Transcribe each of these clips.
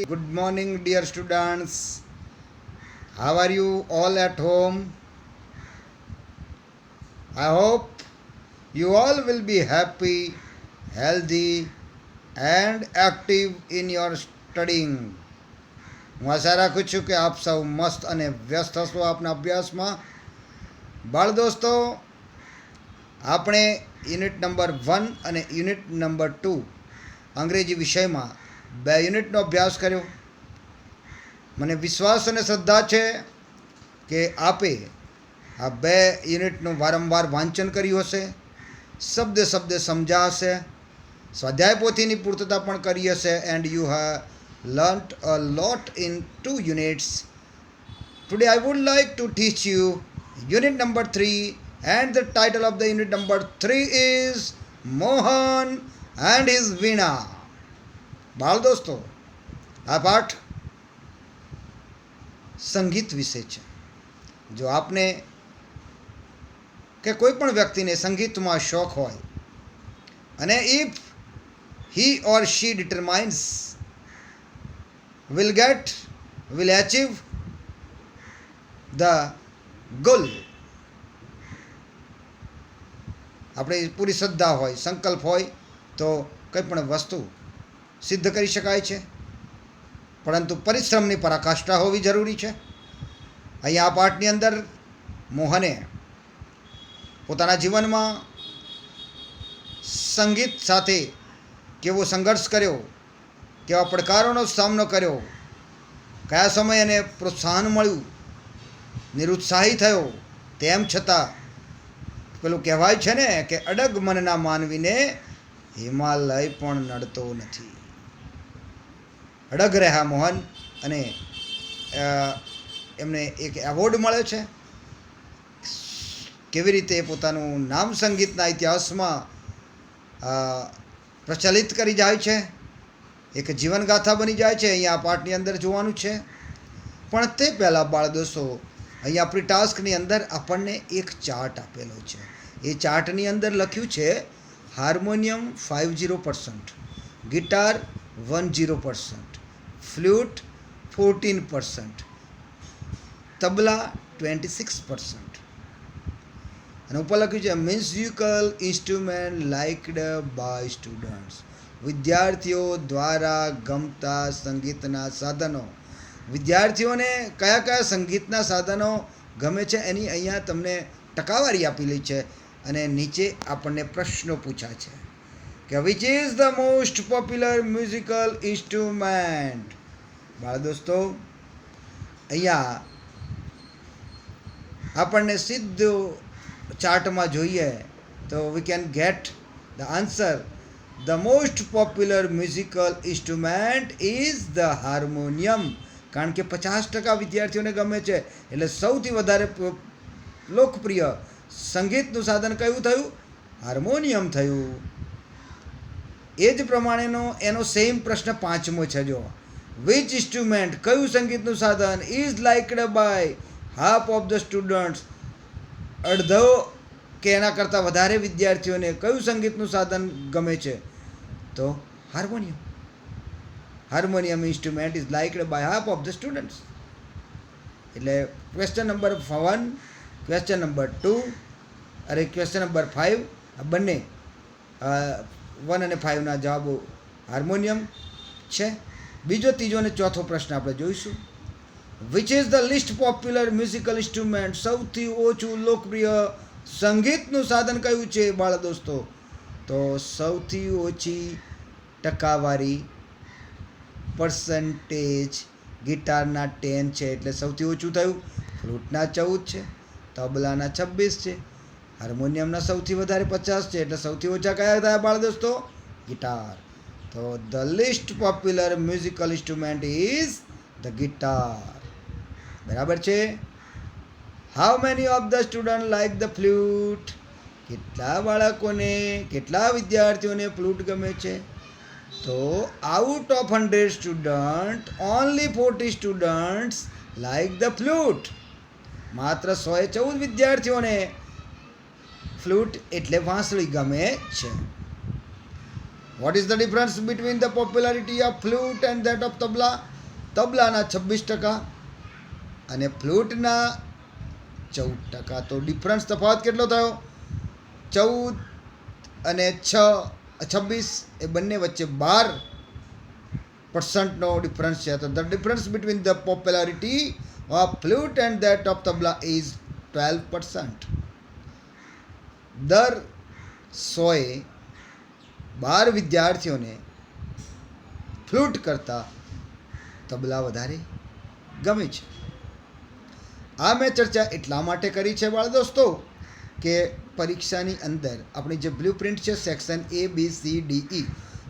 Good morning, dear students. How are you all at home? I hope you all will be happy, healthy, and active in your studying. હું આશા રાખું છું કે આપ સૌ મસ્ત અને વ્યસ્ત હશો આપના અભ્યાસમાં. બાળ દોસ્તો, આપણે યુનિટ નંબર 1 અને યુનિટ નંબર 2 અંગ્રેજી વિષયમાં 2 યુનિટનો અભ્યાસ કર્યો. મને વિશ્વાસ અને શ્રદ્ધા છે કે આપે આ 2 યુનિટનું વારંવાર વાંચન કર્યું હશે, શબ્દે શબ્દે સમજ્યા હશે, સ્વાધ્યાય પોથીની પૂર્તતા પણ કરી હશે. And you have learnt a lot in 2 units. Today I would like to teach you unit number 3, and the title of the unit number 3 is Mohan and his Veena. બાળ દોસ્તો, આ પાઠ સંગીત વિશે છે. જો આપને કે કોઈ પણ વ્યક્તિને સંગીતમાં શોખ હોય અને if he or she determines will achieve the goal, આપણે પૂરી શ્રદ્ધા હોય, સંકલ્પ હોય તો કંઈ પણ વસ્તુ સિદ્ધ કરી શકાય છે, પરંતુ પરિશ્રમની પરાકાષ્ઠા હોવી જરૂરી છે. અહીંયા આ પાઠની અંદર મોહને પોતાના જીવનમાં સંગીત સાથે કેવો સંઘર્ષ કર્યો, કેવા પડકારોનો સામનો કર્યો, કયા સમયે એને પ્રોત્સાહન મળ્યું, નિરુત્સાહી થયો, તેમ છતાં પેલું કહેવાય છે ને કે અડગ મનના માનવીને હિમાલય પણ નડતો નથી. અડગ રહ્યા મોહન, અને એમને એક એવોર્ડ મળે છે. કેવી રીતે પોતાનું નામ સંગીતના ઇતિહાસમાં પ્રચલિત કરી જાય છે, એક જીવનગાથા બની જાય છે, અહીંયા આ પાઠની અંદર જોવાનું છે. પણ તે પહેલાં બાળ દોસ્તો, અહીંયા આપણી ટાસ્કની અંદર આપણને એક ચાર્ટ આપેલો છે. એ ચાર્ટની અંદર લખ્યું છે હાર્મોનિયમ 50%, ગિટાર 10%, ફ્લૂટ 14%, તબલા 26%, અને ઉપર લખ્યું છે musical instrument liked by students, વિદ્યાર્થીઓ દ્વારા ગમતા સંગીતના સાધનો. વિદ્યાર્થીઓને કયા કયા સંગીતના સાધનો ગમે છે એની અહીંયા તમને ટકાવારી આપેલી છે, અને નીચે આપણને પ્રશ્નો પૂછ્યા છે કે which is the most popular musical instrument. બાળ દોસ્તો, અહીંયા આપણને સીધું ચાર્ટમાં જોઈએ તો we can get the answer. The most popular musical instrument is the harmonium. કારણ કે 50% વિદ્યાર્થીઓને ગમે છે, એટલે સૌથી વધારે લોકપ્રિય સંગીતનું સાધન કયું થયું? હાર્મોનિયમ થયું. એ જ પ્રમાણેનો એનો સેમ પ્રશ્ન 5મો છે. જો વિચ ઇન્સ્ટ્રુમેન્ટ, કયું સંગીતનું સાધન, is liked by half of the students, અડધો કે એના કરતાં વધારે વિદ્યાર્થીઓને કયું સંગીતનું સાધન ગમે છે? તો harmonium. Harmonium instrument is liked by half of the students. એટલે ક્વેશ્ચન નંબર 1, ક્વેશ્ચન નંબર 2 અને ક્વેશ્ચન નંબર 5, આ બંને 1 અને 5ના જવાબો હાર્મોનિયમ છે. બીજો, ત્રીજો અને ચોથો પ્રશ્ન આપણે જોઈશું. Which is the list popular musical instrument, સૌથી ઓછું લોકપ્રિય સંગીતનું સાધન કયું છે બાળ દોસ્તો? તો સૌથી ઓછી ટકાવારી પર્સન્ટેજ ગિટારના 10 છે, એટલે સૌથી ઓછું થયું. ફ્લૂટના 14 છે, તબલાના 26 છે, હાર્મોનિયમના સૌથી વધારે 50 છે, એટલે સૌથી ઓછા કયા થયા બાળ દોસ્તો? ગિટાર. તો the list popular musical instrument is the guitar. બરાબર છે. How many of the student like the flute, કેટલા બાળકોને, કેટલા વિદ્યાર્થીઓને ફ્લૂટ ગમે છે? તો out of 100 student only 40 students like the flute. માત્ર 114 વિદ્યાર્થીઓને ફ્લૂટ એટલે વાંસળી ગમે છે. What is the difference between the popularity of flute and that of tabla? તબલાના 26% અને ફ્લૂટના 14%. તો ડિફરન્સ તફાવત કેટલો થયો? 14 અને 26 એ બંને વચ્ચે 12%નો ડિફરન્સ છે. તો the difference between the popularity of flute and that of tabla is 12%. દર 100એ 12 વિદ્યાર્થીઓને ફ્લૂટ કરતાં તબલા વધારે ગમે છે. આ મેં ચર્ચા એટલા માટે કરી છે બાળ દોસ્તો કે પરીક્ષાની અંદર આપણી જે બ્લુ પ્રિન્ટ છે સેક્શન ABCDE,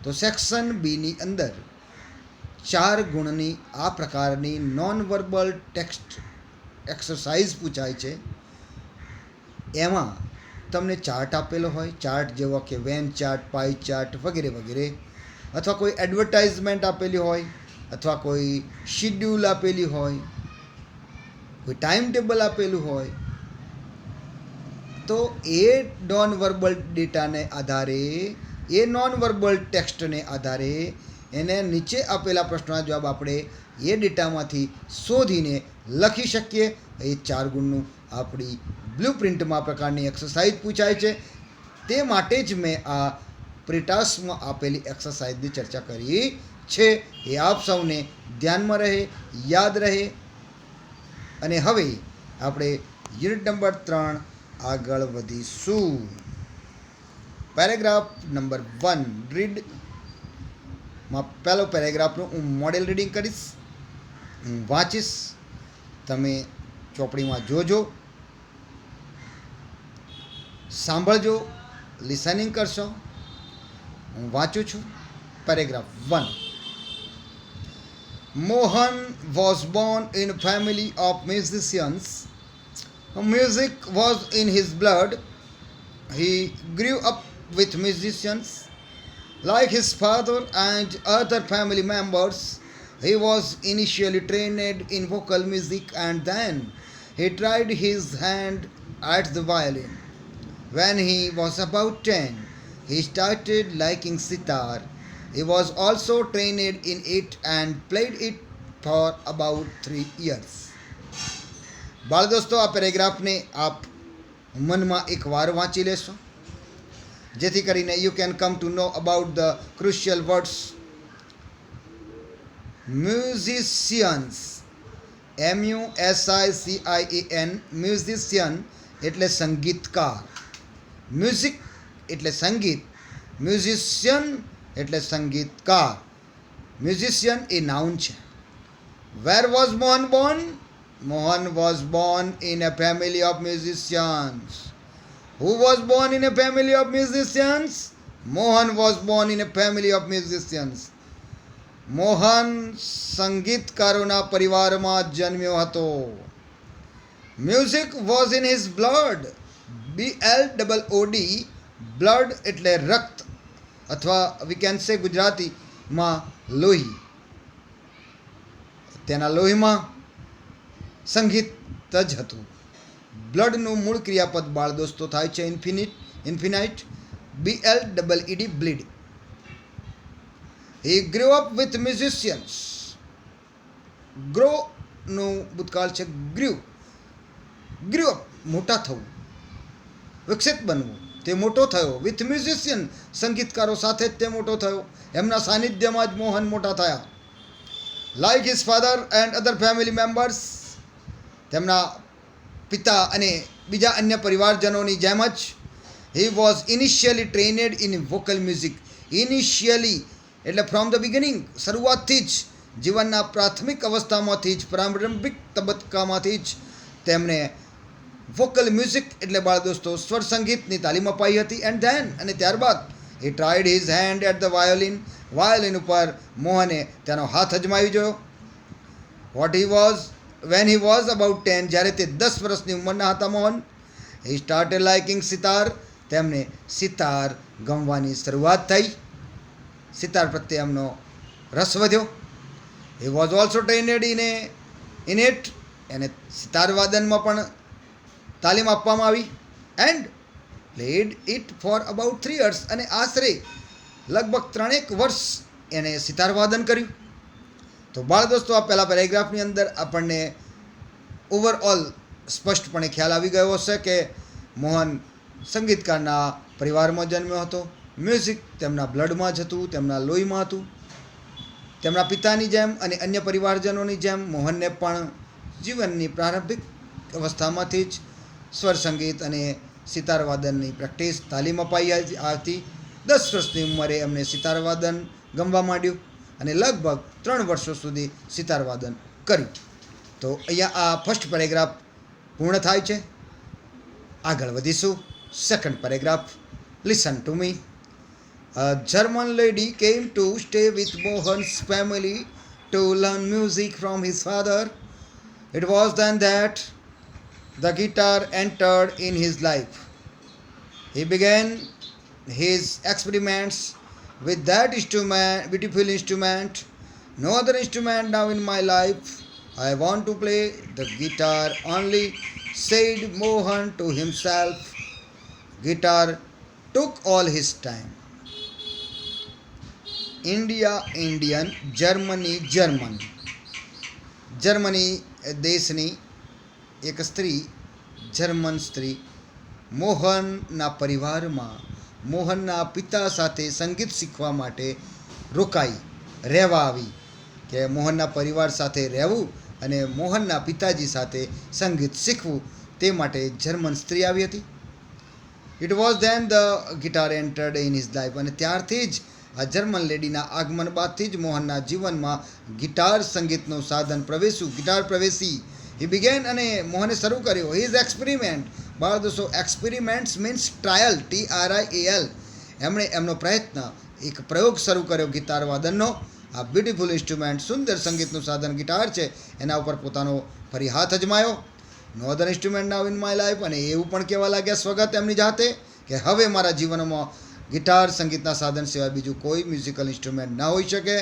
તો સેક્શન બીની અંદર 4 ગુણની આ પ્રકારની નોન વર્બલ ટેક્સ્ટ એક્સરસાઇઝ પૂછાય છે. એમાં તમને ચાર્ટ આપેલો હોય, ચાર્ટ જેવો કે વેન ચાર્ટ, પાઈ ચાર્ટ વગેરે વગેરે, અથવા કોઈ એડવર્ટાઇઝમેન્ટ આપેલી હોય, અથવા કોઈ શિડ્યુલ આપેલી હોય, કોઈ ટાઈમ ટેબલ આપેલું હોય, તો એ નોન વર્બલ ડેટાને આધારે, એ નોન વર્બલ ટેક્સ્ટને આધારે એને નીચે આપેલા પ્રશ્નોના જવાબ આપણે એ ડેટામાંથી શોધીને લખી શકીએ. એ 4 ગુણનું આપણી બ્લુ પ્રિન્ટમાં પ્રકારની એક્સરસાઇઝ પૂછાય છે. તે માટે જ મેં આ પ્રિટાસમાં આપેલી એક્સરસાઇઝની ચર્ચા કરી છે. એ આપ સૌને ધ્યાનમાં રહે, યાદ રહે. અને હવે આપણે યુનિટ નંબર 3 આગળ વધીશું. પેરેગ્રાફ નંબર 1 રીડ માં પહેલો પેરેગ્રાફનું હું મોડેલ રીડિંગ કરીશ, હું વાંચીશ, તમે ચોપડીમાં જોજો, સાંભળજો, લિસનિંગ કરશો. હું વાંચું છું. Paragraph 1. Mohan was born in a family of musicians. Music was in his blood. He grew up with musicians. Like his father and other family members, he was initially trained in vocal music and then he tried his hand at the violin. When he was about 10, he started liking sitar. He was also trained in it and played it for about 3 years. બાળ દોસ્તો, આ પેરેગ્રાફને આપ મનમાં એકવાર વાંચી લેશો, જેથી કરીને you can come to know about the crucial words. Musicians, MUSICIAN, musician એટલે સંગીતકાર, મ્યુઝિક એટલે સંગીત, મ્યુઝિશિયન એટલે સંગીતકાર. મ્યુઝિશિયન એ નાઉન છે. Where was Mohan Born? Mohan was born in a family of musicians. Who was born in a family of musicians? Mohan was born in a family of musicians. Mohan સંગીતકારોના પરિવારમાં જન્મ્યો હતો. Music was in his blood, BLOOD, blood એટલે રક્ત, અથવા we can say ગુજરાતીમાં લોહી. તેના લોહીમાં સંગીત જ હતું. બ્લડનું મૂળ ક્રિયાપદ બાળ દોસ્તો થાય છે infinite, BLEED, bleed. He grew up with musicians. ગ્રોનું ભૂતકાળ છે ગ્રીવ. ગ્રીવ અપ મોટા થવું, વિકસિત બનવું, તે મોટો થયો. વિથ મ્યુઝિશિયન, સંગીતકારો સાથે જ તે મોટો થયો. એમના સાનિધ્યમાં જ મોહન મોટા થયા. Like his father and other family members, તેમના પિતા અને બીજા અન્ય પરિવારજનોની જેમ જ. He was initially trained in vocal music. Initially એટલે ફ્રોમ ધ બિગિનિંગ, શરૂઆતથી જ, જીવનના પ્રાથમિક અવસ્થામાંથી જ, પ્રારંભિક તબક્કામાંથી જ તેમણે વોકલ મ્યુઝિક એટલે બાળ દોસ્તો સ્વર સંગીતની તાલીમ અપાઈ હતી. એન્ડ ધેન, અને ત્યારબાદ, he tried his hand at the violin. Violin ઉપર મોહને તેનો હાથ અજમાવી જોયો. What he was when he was about 10, જ્યારે તે 10 વર્ષની ઉંમરના હતા Mohan, he started liking sitar, તેમને સિતાર ગમવાની શરૂઆત થઈ. સિતાર પ્રત્યે એમનો રસ વધ્યો. He was also trend in it, એને સિતાર વાદનમાં પણ તાલીમ આપવામાં આવી. And played it for about 3 years, અને આશરે લગભગ 3 વર્ષ એને સિતાર વાદન કર્યું. તો બાળ દોસ્તો, આ પહેલા પેરેગ્રાફની અંદર આપણને ઓવરઓલ સ્પષ્ટપણે ખ્યાલ આવી ગયો હશે કે મોહન સંગીતકારના પરિવારમાં જન્મ્યો હતો. મ્યુઝિક તેમના બ્લડમાં જ હતું, તેમના લોહીમાં હતું. તેમના પિતાની જેમ અને અન્ય પરિવારજનોની જેમ મોહનને પણ જીવનની પ્રારંભિક અવસ્થામાંથી જ સ્વર સંગીત અને સિતારવાદનની પ્રેક્ટિસ તાલીમ અપાઈ આવતી. 10 વર્ષની ઉંમરે એમને સિતારવાદન ગમવા માંડ્યું અને લગભગ 3 વર્ષો સુધી સિતારવાદન કર્યું. તો અહીંયા આ ફર્સ્ટ પેરેગ્રાફ પૂર્ણ થાય છે. આગળ વધીશું. Second paragraph. Listen to me. A German lady came to stay with Mohan's family to learn music from his father. It was then that the guitar entered in his life. He began his experiments with that instrument, beautiful instrument. No other instrument now in my life. I want to play the guitar only, said Mohan to himself. Guitar took all his time. Indian, Germany દેશની એક સ્ત્રી, German સ્ત્રી મોહનના પરિવારમાં મોહનના પિતા સાથે સંગીત શીખવા માટે રોકાઈ, રહેવા આવી. કે મોહનના પરિવાર સાથે રહેવું અને મોહનના પિતાજી સાથે સંગીત શીખવું તે માટે જર્મન સ્ત્રી આવી હતી. It was then the guitar entered in his life. અને ત્યારથી જ આ જર્મન લેડીના આગમન બાદથી જ મોહનના જીવનમાં ગિટાર સંગીતનું સાધન પ્રવેશ્યું, ગિટાર પ્રવેશી. હી બિગેન, અને મોહને શરૂ કર્યો હિઝ એક્સપેરિમેન્ટ. બાળ દોસ્તો, એક્સપેરિમેન્ટ્સ મીન્સ ટ્રાયલ, TRIAL. એમણે એમનો પ્રયત્ન, એક પ્રયોગ શરૂ કર્યો ગિટાર વાદનનો. આ બ્યુટિફુલ ઇન્સ્ટ્રુમેન્ટ, સુંદર સંગીતનું સાધન ગિટાર છે, એના ઉપર પોતાનો ફરી હાથ અજમાયો. No other instrument now in my life. અને એવું પણ કહેવા લાગ્યા સ્વગત એમની જાતે કે હવે મારા જીવનમાં ગિટાર સંગીતના સાધન સિવાય બીજું કોઈ મ્યુઝિકલ ઇન્સ્ટ્રુમેન્ટ ના હોઈ શકે.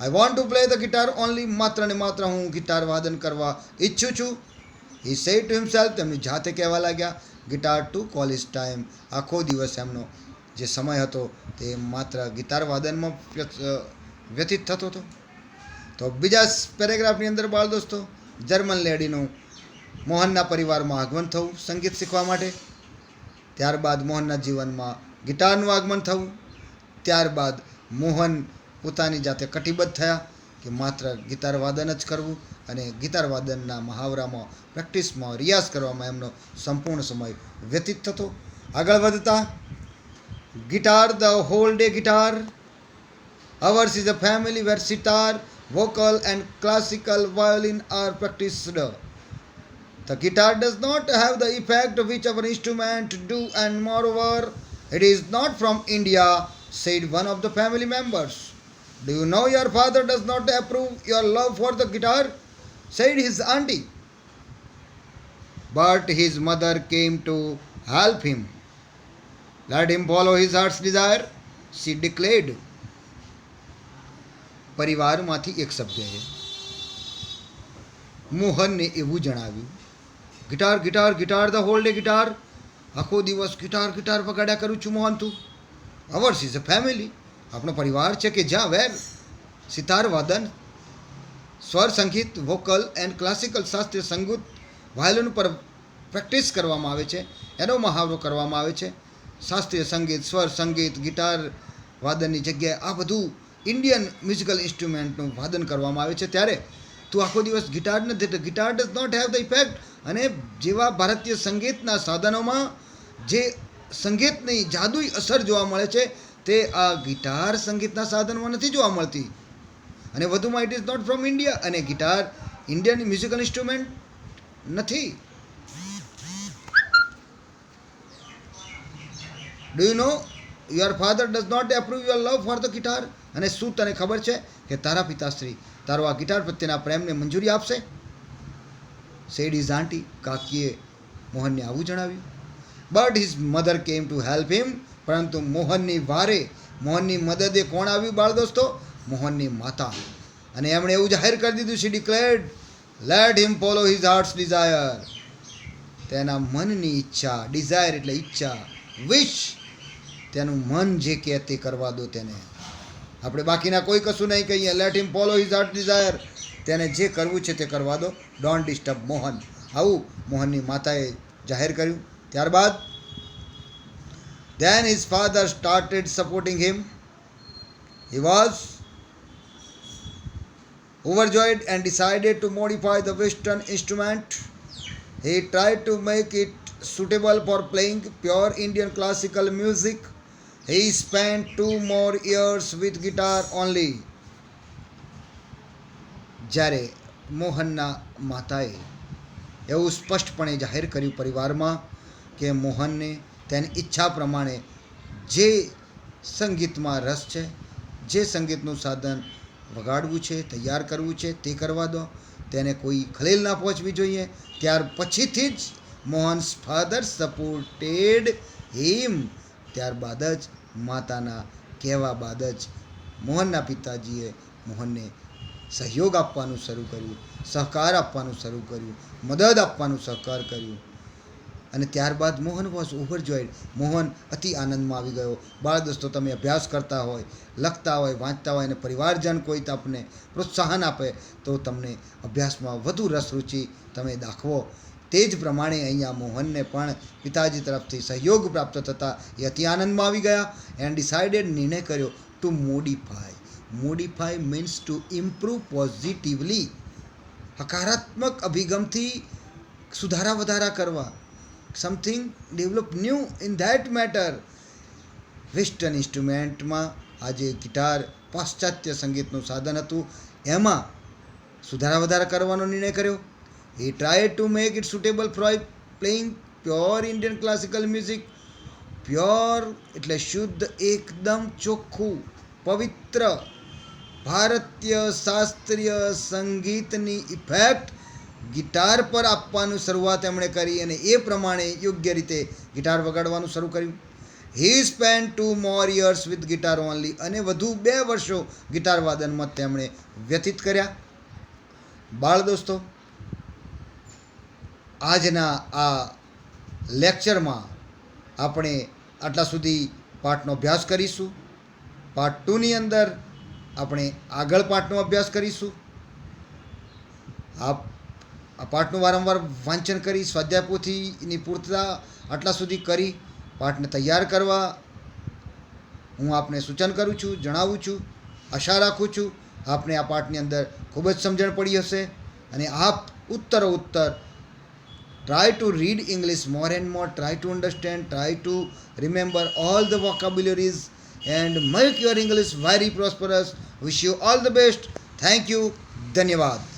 I want to play the guitar only. માત્ર ને માત્ર હું ગિટાર વાદન કરવા ઈચ્છું છું. He said to himself. તેમની જાતે કહેવા લાગ્યા. Guitar to call his time. આખો દિવસ એમનો જે સમય હતો તે માત્ર ગિટાર વાદનમાં વ્યતીત થતો હતો. તો બીજા પેરેગ્રાફની અંદર બાળ દોસ્તો, જર્મન લેડીનું મોહનના પરિવારમાં આગમન થવું સંગીત શીખવા માટે. ત્યારબાદ મોહનના જીવનમાં ગિટારનું આગમન થવું. ત્યારબાદ મોહન પોતાની જાતે કટિબદ્ધ થયા કે માત્ર ગિટાર વાદન જ કરવું અને ગિટાર વાદનના મહાવરામાં, પ્રેક્ટિસમાં, રિયાઝ કરવામાં એમનો સંપૂર્ણ સમય વ્યતીત થતો. આગળ વધતા, guitar, the hall day guitar. Ours is a family where sitar, vocal and classical violin are practiced. The guitar does not have the effect which our instrument do, and moreover, it is not from India, said one of the family members. Do you know your father does not approve your love for the guitar, said his auntie. But his mother came to help him. Let him follow his heart's desire, she declared. પરિવારમાંથી એક સભ્યએ મોહનને એવું જણાવ્યું, guitar guitar guitar, the hall day guitar. આખો દિવસ guitar guitar વગાડ્યા કરું છું મોહન તું. Hours is a family. આપણો પરિવાર છે કે જ્યાં વેર સિતાર વાદન, સ્વર સંગીત, વોકલ એન્ડ ક્લાસિકલ શાસ્ત્રીય સંગીત, વાયોલિન પર પ્રેક્ટિસ કરવામાં આવે છે, એનો મહાવરો કરવામાં આવે છે. શાસ્ત્રીય સંગીત, સ્વર સંગીત, ગિટાર વાદનની જગ્યાએ આ બધું ઇન્ડિયન મ્યુઝિકલ ઇન્સ્ટ્રુમેન્ટનું વાદન કરવામાં આવે છે. ત્યારે તું આખો દિવસ ગિટાર નથી, guitar does not have the effect. અને જેવા ભારતીય સંગીતના સાધનોમાં જે સંગીતની જાદુઈ અસર જોવા મળે છે તે આ ગિટાર સંગીતના સાધનમાં નથી જોવા મળતી. અને વધુમાં it is not from India. અને ગિટાર ઇન્ડિયન મ્યુઝિકલ ઇન્સ્ટ્રુમેન્ટ નથી. Do you know your father does not approve your love for the guitar. અને શું તને ખબર છે કે તારા પિતાશ્રી તારો આ ગિટાર પ્રત્યેના પ્રેમને મંજૂરી આપશે? સેડ હિઝ આંટી. કાકીએ મોહનને આવું જણાવ્યું. But his mother came to help him. પરંતુ મોહનની વારે, મોહનની મદદે કોણ આવ્યું બાળ દોસ્તો? મોહનની માતા. અને એમણે એવું જાહેર કરી દીધું, she declared, let him follow his heart's desire. તેના મનની ઈચ્છા, ડિઝાયર એટલે ઈચ્છા, વિશ, તેનું મન જે કહે તે કરવા દો તેને. આપણે બાકીના કોઈ કશું નહીં કહીએ. Let him follow his heart desire. તેને જે કરવું છે તે કરવા દો. Don't disturb Mohan. આવું મોહનની માતાએ જાહેર કર્યું. ત્યારબાદ then his father started supporting him. He was overjoyed and decided to modify the Western instrument. He tried to make it suitable for playing pure Indian classical music. He spent 2 more years with guitar only. જ્યારે મોહનના માતાએ એવું સ્પષ્ટપણે જાહેર કર્યું પરિવારમાં કે મોહનને તેની ઈચ્છા પ્રમાણે જે સંગીતમાં રસ છે, જે સંગીતનું સાધન વગાડવું છે, તૈયાર કરવું છે તે કરવા દો. તેને કોઈ ખલેલ ના પહોંચવી જોઈએ. ત્યાર પછીથી જ મોહન્સ ફાધર સપોર્ટેડ હિમ. ત્યારબાદ જ માતાના કહેવા બાદ જ મોહનના પિતાજીએ મોહનને સહયોગ આપવાનું શરૂ કર્યું, સહકાર આપવાનું શરૂ કર્યું, મદદ આપવાનું સહકાર કર્યું. અને ત્યારબાદ મોહન વોઝ ઓવરજોયડ. મોહન અતિ આનંદમાં આવી ગયો. બાળ દોસ્તો, તમે અભ્યાસ કરતા હોય, લખતા હોય, વાંચતા હોય અને પરિવારજન કોઈ તમને પ્રોત્સાહન આપે તો તમને અભ્યાસમાં વધુ રસ રુચિ તમે દાખવો. તે જ પ્રમાણે અહીંયા મોહનને પણ પિતાજી તરફથી સહયોગ પ્રાપ્ત થતાં એ અતિ આનંદમાં આવી ગયા. એન્ડ ડિસાઇડેડ, નિર્ણય કર્યો to modify. Modify means to improve positively. હકારાત્મક અભિગમથી સુધારા વધારા કરવા. Something develop new in that matter. Western ઇન્સ્ટ્રુમેન્ટમાં આજે ગિટાર પાશ્ચાત્ય સંગીતનું સાધન હતું, એમાં સુધારા વધારા કરવાનો નિર્ણય કર્યો. He tried to make it suitable for playing pure Indian classical music. Pure એટલે શુદ્ધ, એકદમ ચોખ્ખું, પવિત્ર ભારતીય શાસ્ત્રીય સંગીતની ઇફેક્ટ ગિટાર પર આપવાનું શરૂઆત એમણે કરી અને એ પ્રમાણે યોગ્ય રીતે ગિટાર વગાડવાનું શરૂ કર્યું. He spent 2 more years with guitar only. અને વધુ 2 વર્ષો ગિટાર વાદનમાં તેમણે વ્યતીત કર્યા. બાળ દોસ્તો, આજના આ લેક્ચરમાં આપણે આટલા સુધી પાઠનો અભ્યાસ કરીશું. પાર્ટ 2ની અંદર આપણે આગળ પાઠનો અભ્યાસ કરીશું. આ પાઠનું વારંવાર વાંચન કરી સ્વાધ્યાય પોથીની પૂર્તતા આટલા સુધી કરી પાઠને તૈયાર કરવા હું આપને સૂચન કરું છું, જણાવું છું. આશા રાખું છું આપને આ પાઠની અંદર ખૂબ જ સમજણ પડી હશે અને આપ ઉત્તરોત્તર try to read English more and more, try to understand, try to remember all the vocabularies and make your English very prosperous. Wish you all the best. Thank you. ધન્યવાદ.